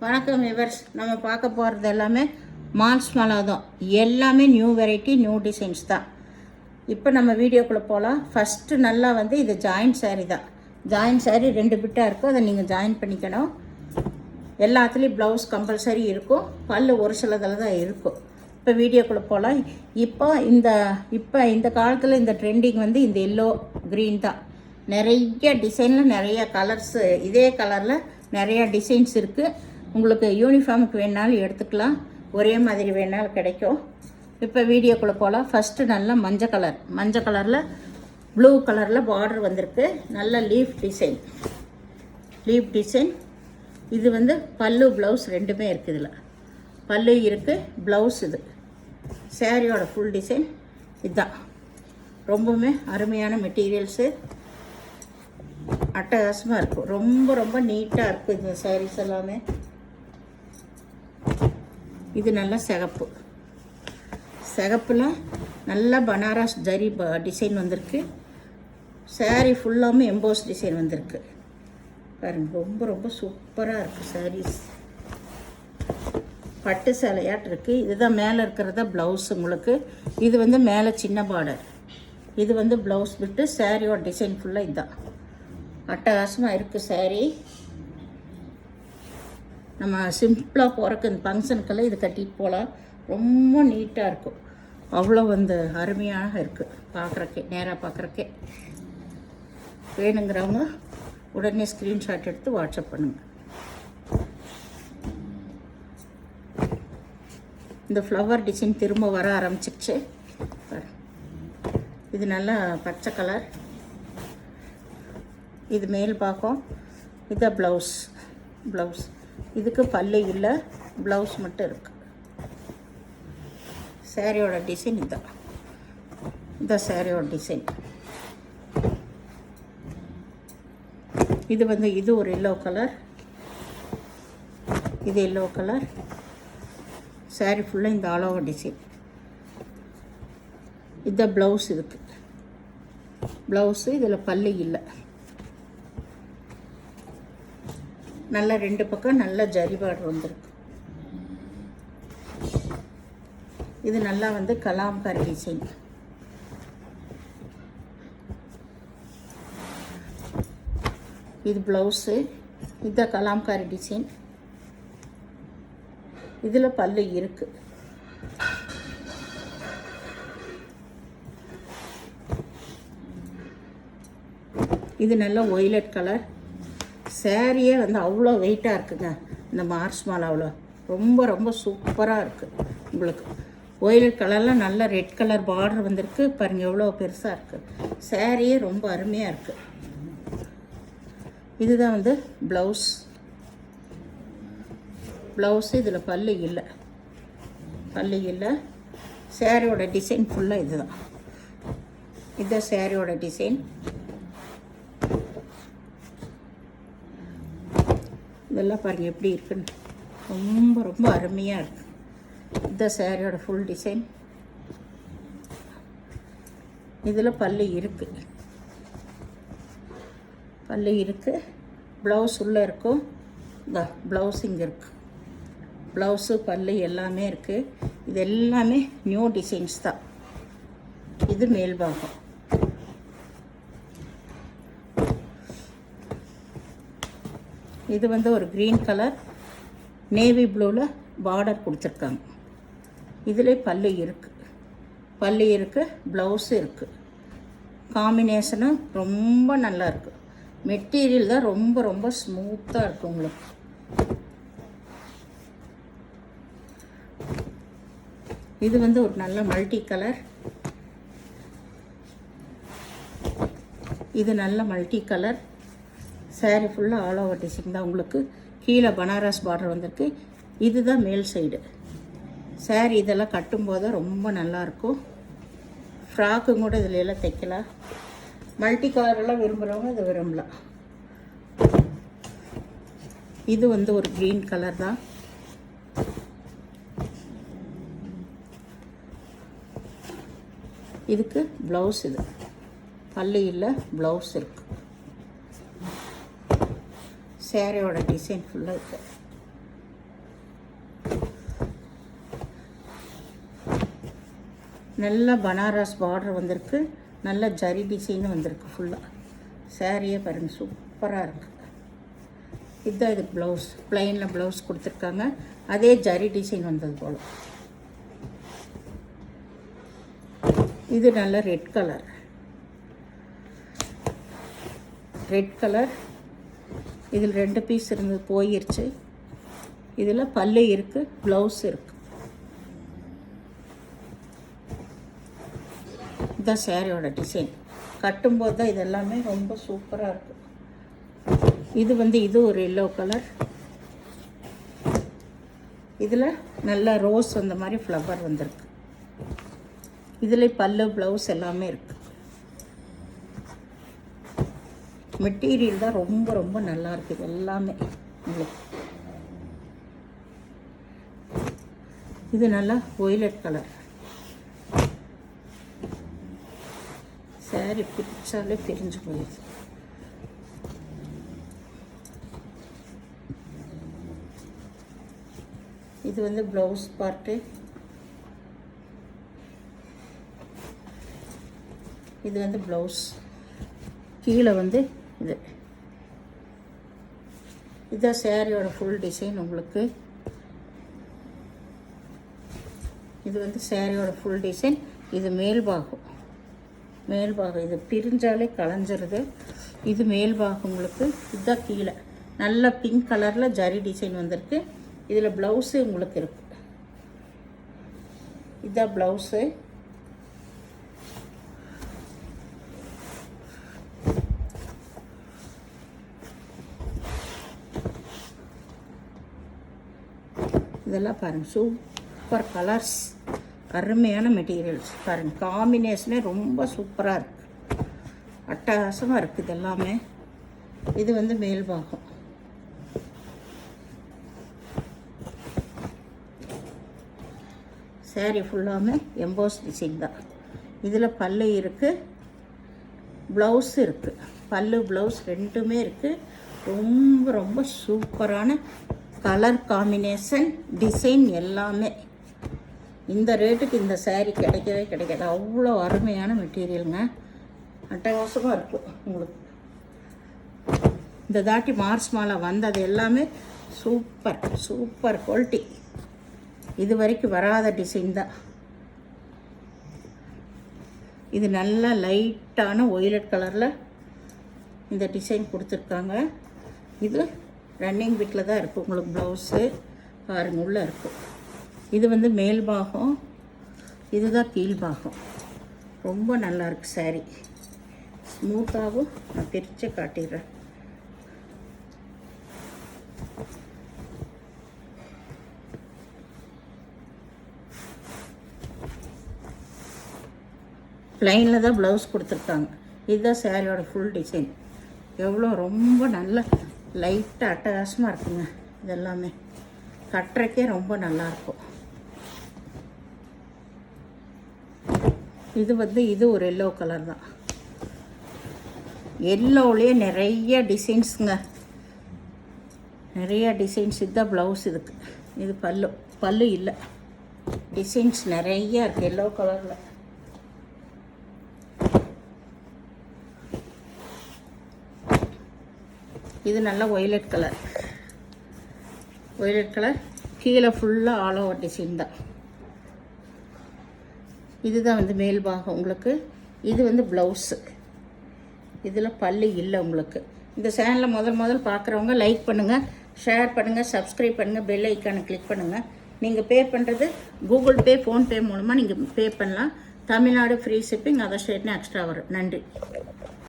வணக்கம் விவர்ஸ். நம்ம பார்க்க போகிறது எல்லாமே மால்ஸ் மாலா தான். எல்லாமே நியூ வெரைட்டி, நியூ டிசைன்ஸ் தான். இப்போ நம்ம வீடியோக்குள்ளே போகலாம். ஃபஸ்ட்டு நல்லா இது ஜாயின்ட் சாரீ தான். ஜாயின்ட் சாரீ 2 பிட்டாக இருக்கும், அதை நீங்கள் ஜாயின் பண்ணிக்கணும். எல்லாத்துலேயும் ப்ளவுஸ் கம்பல்சரி இருக்கும், பல்லு ஒரு சிலதில் தான் இருக்கும். இப்போ வீடியோக்குள்ளே போகலாம். இப்போ இந்த காலத்தில் இந்த ட்ரெண்டிங் இந்த எல்லோ க்ரீன் தான். நிறைய டிசைனில் நிறைய கலர்ஸு, இதே கலரில் நிறைய டிசைன்ஸ் இருக்குது. உங்களுக்கு யூனிஃபார்முக்கு வேணாலும் எடுத்துக்கலாம், ஒரே மாதிரி வேணாலும் கிடைக்கும். இப்போ வீடியோக்குள்ளே போகலாம். ஃபஸ்ட்டு நல்லா மஞ்சள் கலரில் ப்ளூ கலரில் பார்டர் வந்திருக்கு. நல்ல லீஃப் டிசைன். இது பல்லு ப்ளவுஸ் ரெண்டுமே இருக்குது. இதில் பல்லு இருக்குது, ப்ளவுஸ் இது. சாரியோட ஃபுல் டிசைன் இதுதான். ரொம்பவுமே அருமையான மெட்டீரியல்ஸு, அட்டகாசமாக இருக்கும். ரொம்ப ரொம்ப நீட்டாக இருக்கும் இந்த சாரீஸ் எல்லாமே. இது நல்லா சிகப்பில் நல்லா பனாரஸ் ஜரி டிசைன் வந்திருக்கு. சாரீ ஃபுல்லாமே எம்போஸ் டிசைன் வந்திருக்கு பாருங்கள். ரொம்ப ரொம்ப சூப்பராக இருக்குது சாரீஸ். பட்டு சேலையாட்டு இருக்குது. இதுதான் மேலே இருக்கிறதா ப்ளவுஸ் உங்களுக்கு. இது மேலே சின்ன பார்டர். இது ப்ளவுஸ் விட்டு சாரியோட டிசைன் ஃபுல்லாக இதுதான். அட்டகாசமாக இருக்குது சாரீ. நம்ம சிம்பிளாக போகிறக்கு இந்த ஃபங்க்ஷனுக்கெல்லாம் இது கட்டிட்டு போகலாம். ரொம்ப நீட்டாக இருக்கும். அவ்வளோ அருமையாக இருக்குது பார்க்குறக்கே, நேராக பார்க்குறக்கே. வேணுங்கிறவங்க உடனே ஸ்க்ரீன்ஷாட் எடுத்து வாட்ஸ்அப் பண்ணுங்கள். இந்த ஃப்ளவர் டிசைன் திரும்ப வர ஆரம்பிச்சிடுச்சு. இது நல்லா பச்சை கலர். இது மேல் பார்க்கும். இதுதான் ப்ளவுஸ். இதுக்கு பல்லு இல்லை, ப்ளவுஸ் மட்டும் இருக்குது. சாரியோட டிசைன் இந்த சாரியோட டிசைன். இது ஒரு எல்லோ கலர். இது எல்லோ கலர். சாரி ஃபுல்லாக இந்த ஆல் ஓவர் டிசைன். இதுதான் ப்ளவுஸ். ப்ளவுஸு இதில் பல்லு இல்லை. நல்லா 2 பக்கம் நல்ல ஜரி பார்டர் வந்திருக்கு. இது நல்லா கலாம்காரி டிசைன். இது ப்ளவுஸு. இது கலாம்காரி டிசைன். இதில் பல்லு இருக்குது. இது நல்ல ஒய்லட் கலர். சாரியே அவ்வளோ வெயிட்டாக இருக்குங்க. இந்த மார்ஸ் மாலாவில் ரொம்ப ரொம்ப சூப்பராக இருக்குது. உங்களுக்கு ஒயிலட் கலரில் நல்ல ரெட் கலர் பார்டர் வந்திருக்கு பாருங்கள், எவ்வளோ பெருசாக இருக்குது. சாரியே ரொம்ப அருமையாக இருக்குது. இதுதான் ப்ளவுஸு. இதில் பல்லு இல்லை. சாரியோட டிசைன் ஃபுல்லாக இதுதான் சாரியோட டிசைன். இதெல்லாம் பாருங்கள் எப்படி இருக்குன்னு. ரொம்ப ரொம்ப அருமையாக இருக்குது. இந்த சாரியோட ஃபுல் டிசைன். இதில் பல்லு இருக்குது. ப்ளவுஸ் உள்ளே இருக்கும். இந்த ப்ளவுஸ் இங்கே இருக்குது. ப்ளவுஸு பல்லு எல்லாமே இருக்குது. இது எல்லாமே நியூ டிசைன்ஸ் தான். இது மேல் பாகம். இது ஒரு க்ரீன் கலர், நேவி ப்ளூவில் பார்டர் கொடுத்துருக்காங்க. இதில் பல்லு இருக்குது, ப்ளவுஸு இருக்குது. காம்பினேஷனும் ரொம்ப நல்லா இருக்குது. மெட்டீரியல் தான் ரொம்ப ரொம்ப ஸ்மூத்தாக இருக்குது உங்களுக்கு. இது ஒரு நல்ல மல்டி கலர். இது நல்ல மல்டி கலர். சாரி ஃபுல்லாக ஆல் ஓவர் டிசைன் தான். உங்களுக்கு கீழே பனாரஸ் பார்டர் வந்திருக்கு. இதுதான் மேல் சைடு. சாரி இதெல்லாம் கட்டும்போது ரொம்ப நல்லாயிருக்கும். ஃப்ராக்கும் கூட இதில் எல்லாம் தைக்கலாம். மல்டி கலரெல்லாம் விரும்புகிறவங்க இதை விரும்பலாம். இது ஒரு க்ரீன் கலர் தான். இதுக்கு ப்ளவுஸ். இது பல்லு இல்லை, ப்ளவுஸ் இருக்குது. சேரையோட டிசைன் ஃபுல்லாக இருக்குது. நல்ல பனாரஸ் பார்டர் வந்திருக்கு, நல்ல ஜரி டிசைன் வந்திருக்கு. ஃபுல்லாக சாரியே பாருங்கள், சூப்பராக இருக்குது. இதுதான் இது ப்ளவுஸ், ப்ளைனில் ப்ளவுஸ் கொடுத்துருக்காங்க, அதே ஜரி டிசைன் வந்தது போல். இது நல்ல ரெட் கலர், இதில் 2 பீஸ் இருந்தது போயிடுச்சு. இதில் பல்லு இருக்குது, ப்ளவுஸ் இருக்குது. இதுதான் சேரீயோட டிசைன். கட்டும்போது தான் இதெல்லாமே ரொம்ப சூப்பராக இருக்குது. இது ஒரு எல்லோ கலர், இதில் நல்ல ரோஸ் வந்த மாதிரி ஃப்ளவர் வந்திருக்கு. இதில் பல்லு ப்ளவுஸ் எல்லாமே இருக்குது. மெட்டீரியல் தான் ரொம்ப ரொம்ப நல்லா இருக்குது எல்லாமே உங்களுக்கு. இது நல்லா ஒய்லட் கலர். சாரி பிரிச்சாலே பிரிஞ்சு போயிடுது. இது ப்ளவுஸ் பார்ட்டு. இது ப்ளவுஸ். கீழே இதுதான் சேரீயோட ஃபுல் டிசைன் உங்களுக்கு. இது சேரீயோட ஃபுல் டிசைன். இது மேல்பாகம், இது பிரிஞ்சாலே களைஞ்சிருது. இது மேல்பாகம் உங்களுக்கு. இதுதான் கீழே நல்ல பிங்க் கலரில் ஜரி டிசைன் வந்திருக்கு. இதில் ப்ளவுஸு உங்களுக்கு இருக்குது. இதுதான் ப்ளவுஸு. இதெல்லாம் பாருங்கள், சூப்பர் கலர்ஸ், அருமையான மெட்டீரியல்ஸ் பாருங்கள். காம்பினேஷனே ரொம்ப சூப்பராக இருக்குது, அட்டகாசமாக இருக்குது இது எல்லாமே. இது மேல்பாகம். சாரீ ஃபுல்லாமே எம்போஸ் டிசைன் தான். இதில் பல்லு இருக்குது, ப்ளவுஸ் இருக்குது. பல்லு ப்ளவுஸ் ரெண்டுமே இருக்குது. ரொம்ப ரொம்ப சூப்பரான கலர் காம்பினேஷன், டிசைன் எல்லாமே. இந்த ரேட்டுக்கு இந்த சாரீ கிடைக்கவே கிடைக்காது. அவ்வளோ அருமையான மெட்டீரியலுங்க, அட்டகாசமாக இருக்கும் உங்களுக்கு. இந்த தாட்டி மார்ச் மாலை வந்தது எல்லாமே சூப்பர் குவாலிட்டி. இது வரைக்கும் வராத டிசைன் தான். இது நல்லா லைட்டான ஒய்லட் கலரில் இந்த டிசைன் கொடுத்துருக்காங்க. இது ரன்னிங் பிட்டில் தான் இருக்குது உங்களுக்கு. ப்ளவுஸு பாருங்கள் உள்ளே இருக்கும். இது மேல் பாகம், இதுதான் கீழ்பாகம். ரொம்ப நல்லாயிருக்கு சாரீ, ஸ்மூத்தாகவும். நான் பிரித்து காட்டிடுறேன். ப்ளைனில் தான் ப்ளவுஸ் கொடுத்துருக்காங்க. இதுதான் சாரியோட ஃபுல் டிசைன். எவ்வளோ ரொம்ப நல்ல லைட்டாக அட்டகாசமாக இருக்குங்க. இதெல்லாமே கட்டுறக்கே ரொம்ப நல்லாயிருக்கும். இது ஒரு எல்லோ கலர் தான். எல்லோலேயே நிறைய டிசைன்ஸுங்க, நிறைய டிசைன்ஸ். இதுதான் ப்ளவுஸ். இது பல்லு இல்லை. டிசைன்ஸ் நிறைய இருக்குது எல்லோ கலரில். இது நல்லா ஒய்லட் கலர், கீழே ஃபுல்லாக ஆல் ஓவர் டிசைன் தான். இதுதான் மேல் பாகம் உங்களுக்கு. இது ப்ளவுஸு. இதில் பல்லு இல்லை உங்களுக்கு. இந்த சேனலில் முதல் பார்க்குறவங்க லைக் பண்ணுங்கள், ஷேர் பண்ணுங்கள், சப்ஸ்கிரைப் பண்ணுங்கள், பெல் ஐக்கானை கிளிக் பண்ணுங்கள். நீங்கள் பே பண்ணுறது கூகுள் பே, ஃபோன்பே மூலமாக நீங்கள் பே பண்ணலாம். தமிழ்நாடு ஃப்ரீ ஷிப்பிங், அதர் ஸ்டேட்னா எக்ஸ்ட்ரா வரும். நன்றி.